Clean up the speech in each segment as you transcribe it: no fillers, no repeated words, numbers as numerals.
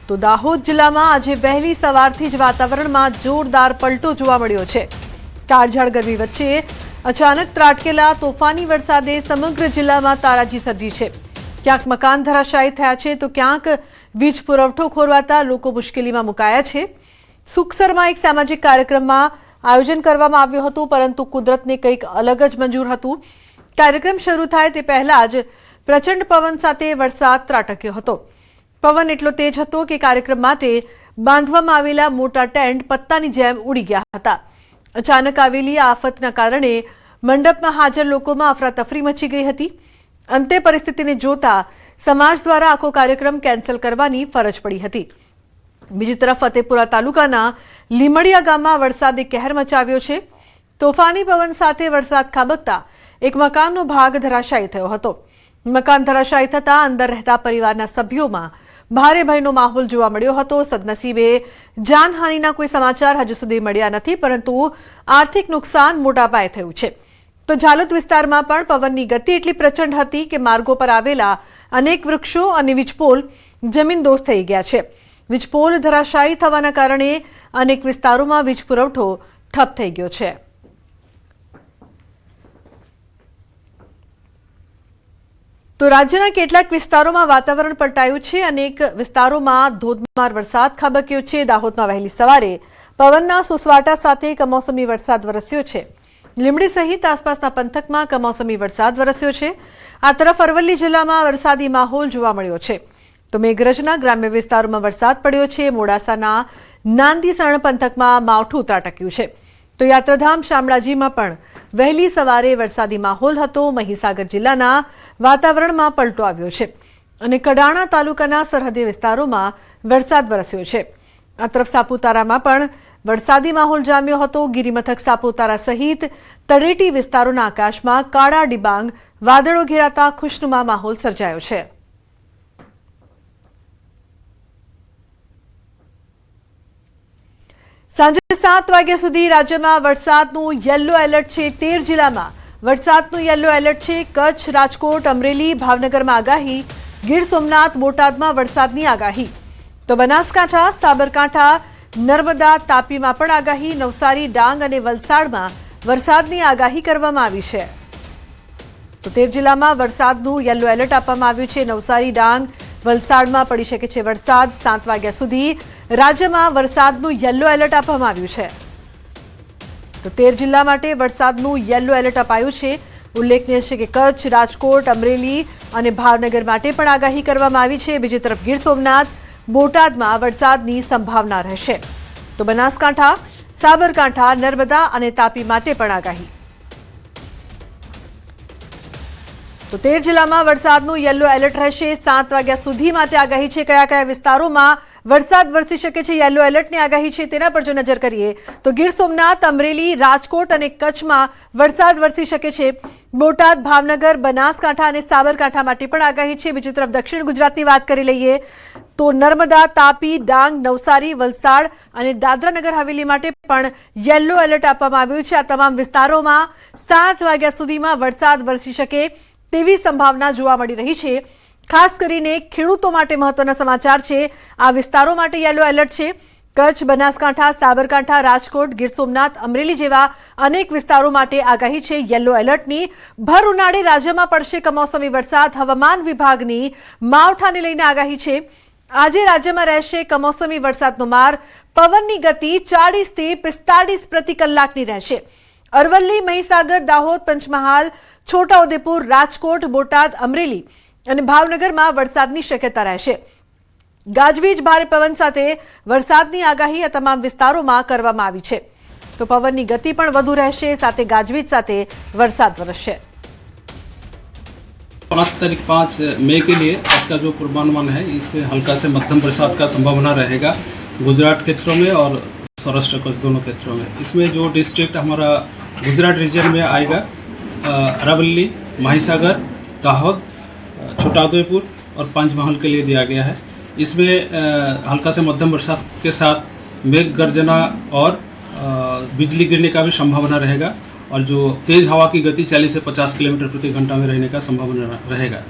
તો દાહોદ જિલ્લામાં આજે વહેલી સવારથી જ વાતાવરણમાં જોરદાર પલટો જોવા મળ્યો છે। કાળઝાળ ગરમી વચ્ચે અચાનક ત્રાટકેલા તોફાની વરસાદે સમગ્ર જિલ્લામાં તારાજી સર્જી છે। ક્યાંક મકાન ધરાશાયી થયા છે તો ક્યાંક વીજ પુરવઠો ખોરવાતા લોકો મુશ્કેલીમાં મુકાયા છે। સુખસરમાં એક સામાજિક કાર્યક્રમમાં આયોજન કરવામાં આવ્યું હતું, પરંતુ કુદરતને કંઈક અલગ જ મંજૂર હતું। કાર્યક્રમ શરૂ થાય તે પહેલા જ પ્રચંડ પવન સાથે વરસાદ ત્રાટક્યો હતો। પવન એટલો તેજ હતો કે કાર્યક્રમ માટે બાંધવામાં આવેલા મોટા ટેન્ટ પત્તાની જેમ ઉડી ગયા હતા। અચાનક આવેલી આ આફતના કારણે મંડપમાં હાજર લોકોમાં અફરાતફરી મચી ગઈ હતી। અંતે પરિસ્થિતિને જોતા સમાજ દ્વારા આખો કાર્યક્રમ કેન્સલ કરવાની ફરજ પડી હતી। બીજી તરફ ફતેપુરા તાલુકાના લીમડિયા ગામમાં વરસાદે કહેર મચાવ્યો છે। તોફાની પવન સાથે વરસાદ ખાબકતા એક મકાનનો ભાગ ધરાશાયી થયો હતો। મકાન ધરાશાયી થતા અંદર રહેતા પરિવારના સભ્યોમાં ભારે ભયનો માહોલ જોવા મળ્યો હતો। સદનસીબે જાનહાનિના કોઈ સમાચાર હજુ સુધી મળ્યા નથી, પરંતુ આર્થિક નુકસાન મોટા પાયે થયું છે। તો ઝાલોદ વિસ્તારમાં પણ પવનની ગતિ એટલી પ્રચંડ હતી કે માર્ગો પર આવેલા અનેક વૃક્ષો અને વીજપોલ જમીનદોસ્ત થઈ ગયા છે। વીજપોલ ધરાશાયી થવાના કારણે અનેક વિસ્તારોમાં વીજ પુરવઠો ઠપ થઈ ગયો છે। તો રાજ્યના કેટલાક વિસ્તારોમાં વાતાવરણ પલટાયું છે। અનેક વિસ્તારોમાં ધોધમાર વરસાદ ખાબક્યો છે। દાહોદમાં વહેલી સવારે પવનના સુસવાટા સાથે કમોસમી વરસાદ વરસ્યો છે। લીમડી સહિત આસપાસના પંથકમાં કમોસમી વરસાદ વરસ્યો છે। આ તરફ અરવલ્લી જિલ્લામાં વરસાદી માહોલ જોવા મળ્યો છે। તો મેઘરજના ગ્રામ્ય વિસ્તારોમાં વરસાદ પડ્યો છે। મોડાસાના નાંદીસણ પંથકમાં માવઠું ત્રાટક્યું છે। તો યાત્રાધામ શામળાજીમાં પણ વહેલી સવારે વરસાદી માહોલ હતો। મહીસાગર જિલ્લાના વાતાવરણમાં પલટો આવ્યો છે અને કડાણા તાલુકાના સરહદી વિસ્તારોમાં વરસાદ વરસ્યો છે। આ તરફ સાપુતારામાં પણ વરસાદી માહોલ જામ્યો હતો। ગિરિમથક સાપુતારા સહિત તળેટી વિસ્તારોના આકાશમાં કાળા ડિબાંગ વાદળો ઘેરાતા ખુશનુમા માહોલ સર્જાયો છે। સાંજે 7 વાગ્યા સુધી રાજ્યમાં વરસાદનું યલો એલર્ટ છે। 13 જિલ્લામાં વરસાદનું યલો એલર્ટ છે। કચ્છ, રાજકોટ, અમરેલી, ભાવનગરમાં આગાહી, ગીર સોમનાથ, બોટાદમાં વરસાદની આગાહી। તો બનાસકાંઠા, સાબરકાંઠા, નર્મદા, તાપીમાં પણ આગાહી। નવસારી, ડાંગ અને વલસાડમાં વરસાદની આગાહી કરવામાં આવી છે। તો 13 જિલ્લામાં વરસાદનું યલો એલર્ટ આપવામાં આવ્યું છે। નવસારી, ડાંગ, વલસાડમાં પડી શકે છે વરસાદ। 7 વાગ્યા સુધી રાજ્યમાં વરસાદનું યલો એલર્ટ આપવામાં આવ્યું છે। તો 13 જિલ્લા માટે વરસાદનું યલો એલર્ટ અપાયું છે। ઉલ્લેખનીય છે કે કચ્છ, રાજકોટ, અમરેલી અને ભાવનગર માટે પણ આગાહી કરવામાં આવી છે। બીજી તરફ ગીર સોમનાથ, બોટાદમાં વરસાદની સંભાવના રહેશે। તો બનાસકાંઠા, સાબરકાંઠા, નર્મદા અને તાપી માટે પણ આગાહી। તો 13 જિલ્લામાં વરસાદનું યલો એલર્ટ રહેશે। 7 વાગ્યા સુધી માટે આગાહી છે। કયા કયા વિસ્તારોમાં વરસાદ વરસી શકે છે, યલો એલર્ટની આગાહી છે, તેના પર જો નજર કરીએ તો ગીર સોમનાથ, અમરેલી, રાજકોટ અને કચ્છમાં વરસાદ વરસી શકે છે। બોટાદ, ભાવનગર, બનાસકાંઠા અને સાબરકાંઠા માટે પણ આગાહી છે। બીજી તરફ દક્ષિણ ગુજરાતની વાત કરી લઈએ તો નર્મદા, તાપી, ડાંગ, નવસારી, વલસાડ અને દાદરાનગર હવેલી માટે પણ યલો એલર્ટ આપવામાં આવ્યું છે। આ તમામ વિસ્તારોમાં 7 વાગ્યા સુધીમાં વરસાદ વરસી શકે તેવી સંભાવના જોવા મળી રહી છે। ખાસ કરીને ખેડૂતો માટે મહત્વના સમાચાર છે। આ વિસ્તારો માટે યલો એલર્ટ છે। કચ્છ, બનાસકાંઠા, સાબરકાંઠા, રાજકોટ, ગીર સોમનાથ, અમરેલી જેવા અનેક વિસ્તારો માટે આગાહી છે યલો એલર્ટની। ભર ઉનાળે રાજ્યમાં પડશે કમોસમી વરસાદ। હવામાન વિભાગની માવઠાને લઈને આગાહી છે। આજે રાજ્યમાં રહેશે કમોસમી વરસાદનો માર। પવનની ગતિ 40 થી 45 પ્રતિ કલાકની રહેશે। અરવલ્લી, મહીસાગર, દાહોદ, પંચમહાલ, છોટાઉદેપુર, રાજકોટ, બોટાદ, અમરેલી અને ભાવનગરમાં વરસાદની શક્યતા રહેશે। ગાજવીજ, ભારે પવન સાથે વરસાદની આગાહી આ તમામ વિસ્તારોમાં કરવામાં આવી છે। તો પવનની ગતિ પણ વધુ રહેશે, સાથે ગાજવીજ સાથે વરસાદ વરસશે। 5 तारीख 5 मई के लिए आज का जो पूर्वानुमान है इसमें हल्का से मध्यम बरसात का संभावना रहेगा गुजरात क्षेत्रों में और सौराष्ट्र कच्छ दोनों क्षेत्रों में। इसमें जो डिस्ट्रिक्ट हमारा गुजरात रीजन में आएगा अरावली, महिसागर, दाहोद, छोटाउदेपुर और पंचमहल के लिए दिया गया है। इसमें हल्का से मध्यम बरसात के साथ मेघ गर्जना और बिजली गिरने का भी संभावना रहेगा और जो तेज हवा की गति 40 से 50 किलोमीटर प्रति घंटा में रहने का संभावना रहेगा।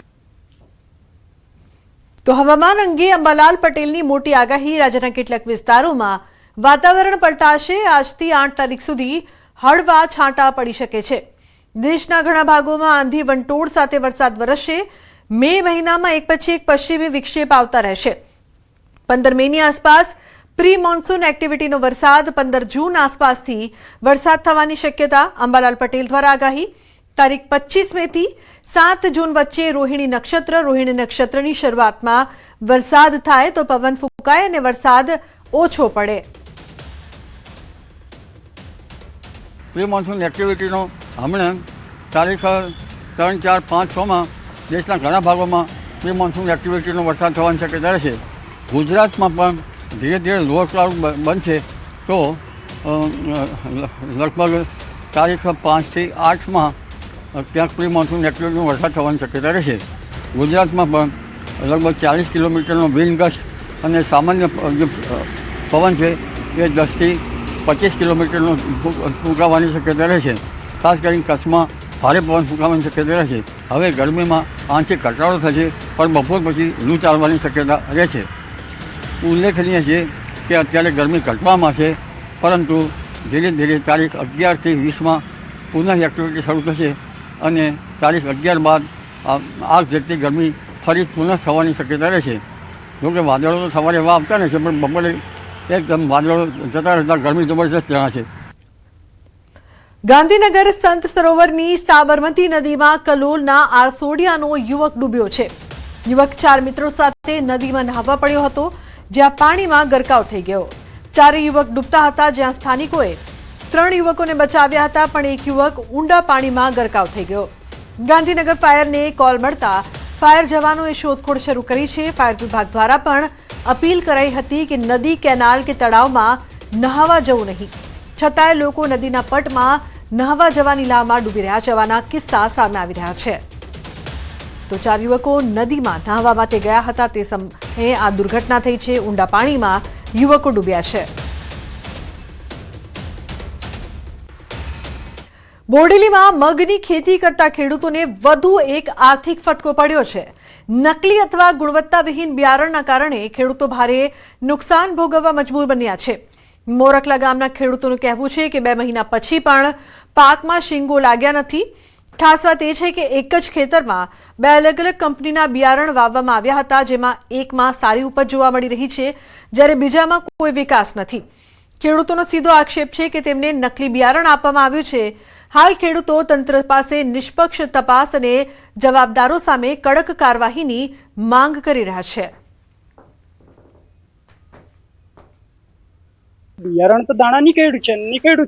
તો હવામાન અંગે અંબાલાલ પટેલની મોટી આગાહી. રાજ્યના કેટલાક વિસ્તારોમાં વાતાવરણ પલટાશે. આજથી 8 તારીખ સુધી હળવા છાંટા પડી શકે છે. દેશના ઘણા ભાગોમાં આંધી વંટોળ સાથે વરસાદ વરસશે. મે મહિનામાં એક પછી એક પશ્ચિમી વિક્ષેપ આવતા રહેશે. 15 મેની આસપાસ પ્રી મોન્સૂન એક્ટિવિટીનો વરસાદ. 15 જૂન આસપાસથી વરસાદ થવાની શક્યતા. અંબાલાલ પટેલ દ્વારા આગાહી. તારીખ 25 મે થી 7 જૂન વચ્ચે રોહિણી નક્ષત્ર. રોહિણી નક્ષત્રની શરૂઆતમાં વરસાદ થાય તો પવન ફૂંકાય અને વરસાદ ઓછો પડે. પ્રી મોન્સૂન એક્ટિવિટીનો હમણાં તારીખ 3, 4, 5, 6માં દેશના ઘણા ભાગોમાં પ્રી મોન્સૂન એક્ટિવિટીનો વરસાદ થવાની શક્યતા રહેશે. ગુજરાતમાં પણ ધીરે ધીરે લોઅર ક્લાઉડ બનશે તો લગભગ તારીખ 5 થી 8માં ક્યાંક પ્રી મોન્સૂન એક્ટિવિટીનો વરસાદ થવાની શક્યતા રહેશે. ગુજરાતમાં પણ લગભગ 40 કિલોમીટરનો વિન્ડ ગસ્ટ અને સામાન્ય જે પવન છે એ 10 થી 25 કિલોમીટરનો ફૂંકાવાની શક્યતા રહેશે. ખાસ કરીને કચ્છમાં ભારે પવન ફૂંકાવાની શક્યતા રહેશે. હવે ગરમીમાં આંશિક ઘટાડો થશે પણ બપોર પછી લૂ ચાલવાની શક્યતા રહેશે. ઉલ્લેખનીય છે કે અત્યારે ગરમી ઘટવામાં છે પરંતુ ધીરે ધીરે તારીખ 11 થી 20માં પુનઃ એક્ટિવિટી શરૂ થશે અને તારીખ 11 બાદ આગ જેટલી ગરમી ફરી પુનઃ થવાની શક્યતા રહેશે. જોકે વાદળો તો સવારે એવા આવતા નથી પણ બપોરે એકદમ વાદળો જતા રહેતા ગરમી જબરજસ્ત જણાશે. ગાંધીનગર સંત સરોવરની સાબરમતી નદીમાં કલોલના આરસોડિયાનો યુવક ડૂબ્યો છે. યુવક 4 મિત્રો સાથે નદીમાં નહાવા પડ્યો હતો જ્યાં પાણીમાં ગરકાવ થઈ ગયો. 4 યુવક ડૂબતા હતા જ્યાં સ્થાનિકોએ 3 યુવકોને બચાવ્યા હતા પણ એક યુવક ઊંડા પાણીમાં ગરકાવ થઈ ગયો. ગાંધીનગર ફાયરને કોલ મળતા ફાયર જવાનોએ શોધખોળ શરૂ કરી છે. ફાયર વિભાગ દ્વારા પણ અપીલ કરાઈ હતી કે નદી, કેનાલ કે તળાવમાં નહાવા જવું નહીં. છતાંય લોકો નદીના પટમાં નહાવા જવાની લામાં ડૂબી રહ્યા જવાના કિસ્સા સામે આવી રહ્યા છે. તો 4 યુવકો નદીમાં નહાવા માટે ગયા હતા તે સમયે આ દુર્ઘટના થઈ છે. ઊંડા પાણીમાં યુવકો ડૂબ્યા છે. બોડેલીમાં મગની ખેતી કરતા ખેડૂતોને વધુ એક આર્થિક ફટકો પડ્યો છે. નકલી અથવા ગુણવત્તાવિહીન બિયારણના કારણે ખેડૂતો ભારે નુકસાન ભોગવવા મજબૂર બન્યા છે. મોરકલા ગામના ખેડૂતોનું કહેવું છે કે 2 મહિના પછી પણ પાકમાં શીંગો લાગ્યા નથી. ખાસ વાત એ છે કે એક જ ખેતરમાં 2 અલગ અલગ કંપનીના બિયારણ વાવવામાં આવ્યા હતા જેમાં એકમાં સારી ઉપજ જોવા મળી રહી છે જ્યારે બીજામાં કોઈ વિકાસ નથી. ખેડૂતોનો સીધો આક્ષેપ છે કે તેમને નકલી બિયારણ આપવામાં આવ્યું છે. હાલ ખેડૂતો તંત્ર પાસે નિષ્પક્ષ તપાસ અને જવાબદારો સામે કડક કાર્યવાહીની માંગ કરી રહ્યા છે. બિયારણ તો દાણા નીકળ્યું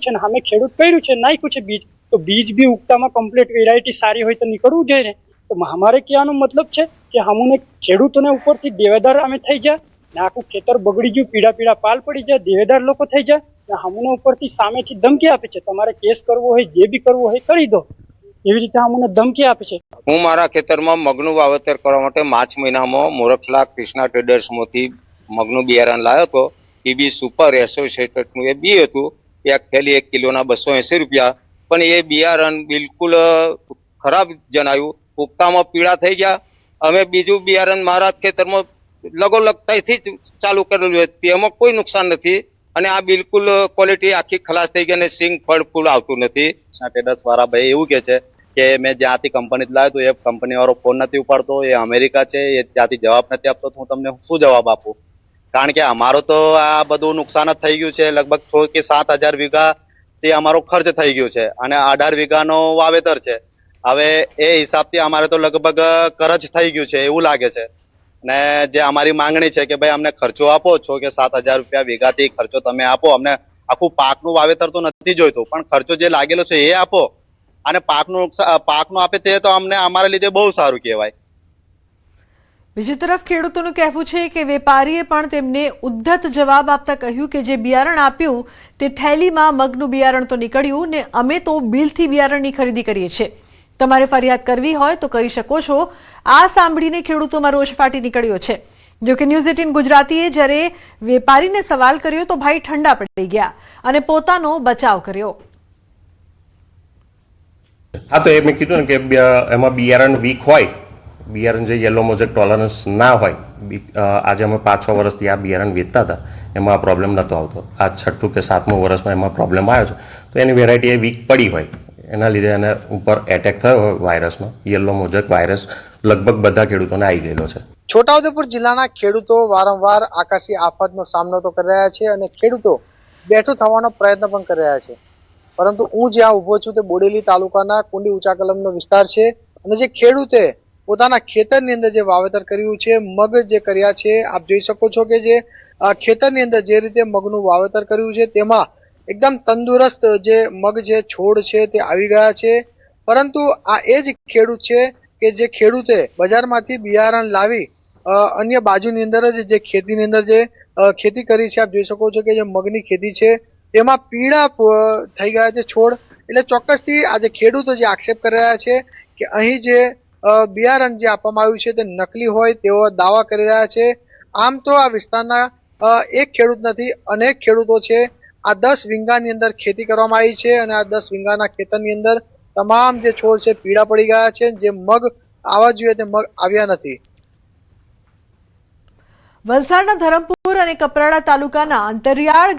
છે ને અમે ખેડૂત કર્યું છે, નાખ્યું છે બીજ, તો બીજ બી ઉગતામાં કમ્પ્લીટ વેરાયટી સારી હોય તો નીકળવું જોઈએ ને. તો અમારે કહેવાનો મતલબ છે કે અમને ખેડૂતોને ઉપરથી દેવેદાર અમે થઈ જાય ને આખું ખેતર બગડી ગયું, પીડા પાલ પડી જાય, દેવેદાર લોકો થઈ જાય ને અમને ઉપરથી સામેથી ધમકી આપે છે તમારે કેસ કરવો હોય જે બી કરવો હોય કરી દો, એવી રીતે અમને ધમકી આપે છે. હું મારા ખેતરમાં મગનું વાવેતર કરવા માટે માર્ચ મહિનામાં મોરખલા કૃષ્ણા ટ્રેડર્સમાંથી મગનું બિયારણ લાવ્યો હતો. ટીબી સુપર એસોસિએટેડનું એ બી હતું. એક થેલી 1 કિલોના 280 રૂપિયા. પણ એ બિયારણ બિલકુલ ખરાબ જણાયું. ઉગતામાં પીળા થઈ ગયા. અમે બીજું બિયારણ મારા ખેતરમાં લગોલગતાથી જ ચાલુ કરેલું છે, તેમાં કોઈ નુકસાન નથી. અને આ બિલકુલ ક્વોલિટી આખી ખલાસ થઈ ગઈ અને સિંગ ફળ ફૂલ આવતું નથી. ટ્રેડર્સ વાળા ભાઈ એવું કે છે કે મેં જ્યાંથી કંપની લાવ્યો તો એ કંપની વાળો ફોન નથી ઉપાડતો, એ અમેરિકા છે, એ ત્યાંથી જવાબ નથી આપતો. હું તમને શું જવાબ આપું? કારણ કે અમારો તો આ બધું નુકસાન જ થઈ ગયું છે. લગભગ 6 કે 7 હજાર વીઘા તે અમારો ખર્ચ થઈ ગયું છે અને 18 વીઘાનો વાવેતર છે. હવે એ હિસાબથી અમારે તો લગભગ કરજ થઈ ગયું છે એવું લાગે છે. ને જે અમારી માંગણી છે કે ભાઈ અમને ખર્ચો આપો, 6 કે 7 હજાર રૂપિયા વીઘાથી ખર્ચો તમે આપો. અમને આખું પાકનું વાવેતર તો નથી જોઈતું પણ ખર્ચો જે લાગેલો છે એ આપો અને પાકનું આપે તે તો અમને અમારા લીધે બહુ સારું કહેવાય. બીજી તરફ ખેડૂતોનું કહેવું છે કે વેપારીએ પણ તેમને ઉદ્ધત જવાબ આપતા કહ્યું કે જે બિયારણ આપ્યું તે થેલીમાં મગનું બિયારણ તો નીકળ્યું ને અમે તો બિલથી બિયારણની ખરીદી કરીએ છીએ. તમારે ફરિયાદ કરવી હોય તો કરી શકો છો. આ સાંભળીને ખેડૂતોમાં રોષ ફાટી નીકળ્યો છે. જોકે ન્યૂઝ 18 ગુજરાતીએ જ્યારે વેપારીને સવાલ કર્યો તો ભાઈ ઠંડા પડી ગયા અને પોતાનો બચાવ કર્યો. હા, તો મેં કીધું ને કે એમાં બિયારણ વીક હોય બિયારણ જે યલો મોઝેક ટોલરન્સ ના હોય, આજે અમે 5-6 વર્ષથી આ બિયારણ વેચતા હતા, એમાં આ પ્રોબ્લેમ નહોતો આવતો. આ 6ઠું કે 7મું વર્ષમાં એમાં પ્રોબ્લેમ આવ્યો છે. તો એની વેરાયટી એ વીક પડી હોય, એના લીધે એને ઉપર એટેક થયો હોય વાયરસનો, યલો મોઝેક વાયરસ લગભગ બધા ખેડૂતોને આવી ગયેલો છે. છોટાઉદેપુર જિલ્લાના ખેડૂતો વારંવાર આકાશી આફતનો સામનો તો કરી રહ્યા છે અને ખેડૂતો બેઠું થવાનો પ્રયત્ન પણ કરી રહ્યા છે. પરંતુ હું જ્યાં ઊભો છું તે બોડેલી તાલુકાના કુંડી ઊંચા કલમનો વિસ્તાર છે અને જે ખેડૂતે પોતાના ખેતરની અંદર જે વાવેતર કર્યું છે, મગ જે કર્યા છે, આપ જોઈ શકો છો કે જે ખેતરની અંદર જે રીતે મગનું વાવેતર કર્યું છે તેમાં એકદમ તંદુરસ્ત જે મગ જે છોડ છે તે આવી ગયા છે. પરંતુ આ એ જ ખેડૂત છે કે જે ખેડૂતે બજારમાંથી બિયારણ લાવી અન્ય બાજુની અંદર જ જે ખેતીની અંદર જે ખેતી કરી છે, આપ જોઈ શકો છો કે જે મગની ખેતી છે તેમાં પીળા થઈ ગયા છે છોડ. એટલે ચોક્કસથી આજે ખેડૂતો જે આક્ષેપ કરી રહ્યા છે કે અહીં જે બિયારણ જે આપવામાં આવ્યું છે તે નકલી હોય તેવો દાવા કરી રહ્યા છે. આમ તો આ વિસ્તારના એક ખેડૂત નથી, અનેક ખેડૂતો છે. આ 10 વીંગાની અંદર ખેતી કરવામાં આવી છે અને આ 10 વીંગાના ખેતરની અંદર તમામ જે છોડ છે પીળા પડી ગયા છે. જે મગ આવવા જોઈએ તે મગ આવ્યા નથી. વલસાડના ધરમપુર અને કપરાડા તાલુકાના અંતરિયાળ